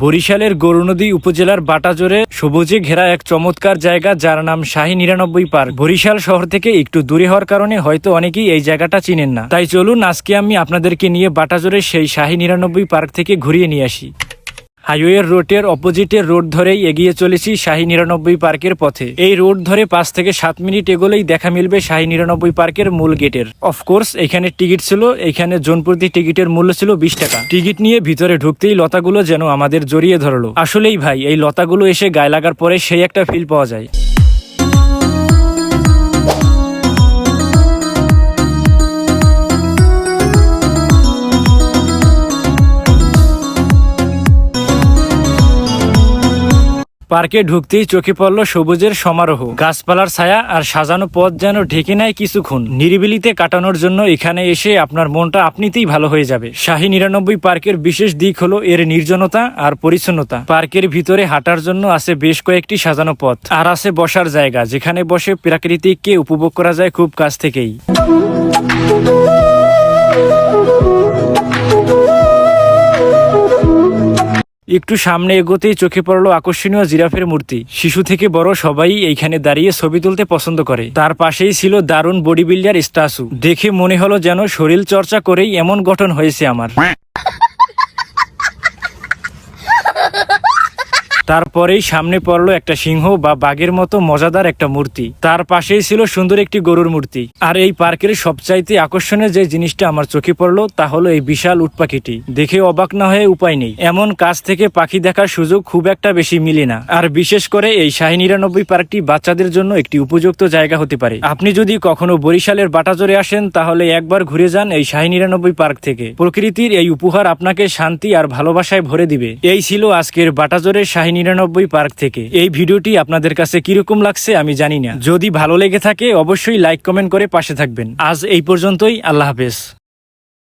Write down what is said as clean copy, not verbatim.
বরিশালের গৌরনদী উপজেলার বাটাজোরে সবুজে ঘেরা এক চমৎকার জায়গা, যার নাম শাহী ৯৯ পার্ক। বরিশাল শহর থেকে একটু দূরে হওয়ার কারণে হয়তো অনেকেই এই জায়গাটা চিনেন না। তাই চলুন আজকে আমি আপনাদেরকে নিয়ে বাটাজোরের সেই শাহী ৯৯ পার্ক থেকে ঘুরিয়ে নিয়ে আসি। হাইওয়ের রোডের অপোজিটের রোড ধরেই এগিয়ে চলেছি শাহী ৯৯ পার্কের পথে। এই রোড ধরে ৫ থেকে ৭ মিনিট এগোলেই দেখা মিলবে শাহী ৯৯ পার্কের মূল গেটের। অফকোর্স এখানে টিকিট ছিল, এখানে জনপ্রতি টিকিটের মূল্য ছিল ২০ টাকা। টিকিট নিয়ে ভিতরে ঢুকতেই লতাগুলো যেন আমাদের জড়িয়ে ধরলো। আসলেই ভাই, এই লতাগুলো এসে গায়ে লাগার পরে সেই একটা ফিল পাওয়া যায়। পার্কে ঢুকতেই চোখে পড়ল সবুজের সমারোহ, গাছপালার ছায়া আর সাজানো পথ যেন ঢেকে নেয় কিছুক্ষণ। নিরিবিলিতে কাটানোর জন্য এখানে এসে আপনার মনটা আপনিতেই ভালো হয়ে যাবে। শাহী ৯৯ পার্কের বিশেষ দিক হলো এর নির্জনতা আর পরিচ্ছন্নতা। পার্কের ভিতরে হাঁটার জন্য আছে বেশ কয়েকটি সাজানো পথ, আর আছে বসার জায়গা, যেখানে বসে প্রাকৃতিককে উপভোগ করা যায় খুব কাছ থেকেই। একটু সামনে এগোতেই চোখে পড়লো আকর্ষণীয় জিরাফের মূর্তি। শিশু থেকে বড় সবাই এইখানে দাঁড়িয়ে ছবি তুলতে পছন্দ করে। তার পাশেই ছিল দারুণ বডি বিল্ডার স্ট্যাচু। দেখে মনে হলো যেন শরীর চর্চা করেই এমন গঠন হয়েছে আমার। তারপরেই সামনে পড়লো একটা সিংহ বা বাঘের মতো মজাদার একটা মূর্তি। তার পাশেই ছিল সুন্দর একটি গরুর মূর্তি। আর এই পার্কের সবচাইতে আকর্ষণীয় যে জিনিসটা আমার চোখে পড়লো তা হলো এই বিশাল উট পাখিটি। দেখে অবাক না হয়ে উপায় নেই, এমন কাছ থেকে পাখি দেখার সুযোগ খুব একটা বেশি মিলে না। আর বিশেষ করে এই শাহী ৯৯ পার্কটি বাচ্চাদের জন্য একটি উপযুক্ত জায়গা হতে পারে। আপনি যদি কখনো বরিশালের বাটাজোরে আসেন তাহলে একবার ঘুরে যান এই শাহী ৯৯ পার্ক থেকে। প্রকৃতির এই উপহার আপনাকে শান্তি আর ভালোবাসায় ভরে দিবে। এই ছিল আজকের বাটাজোরের শাহী ৯৯ পার্ক থেকে। এই ভিডিওটি আপনাদের কাছে কিরকম লাগছে আমি জানি না। যদি ভালো লেগে থাকে অবশ্যই লাইক কমেন্ট করে পাশে থাকবেন। আজ এই পর্যন্তই, আল্লাহ হাফেজ।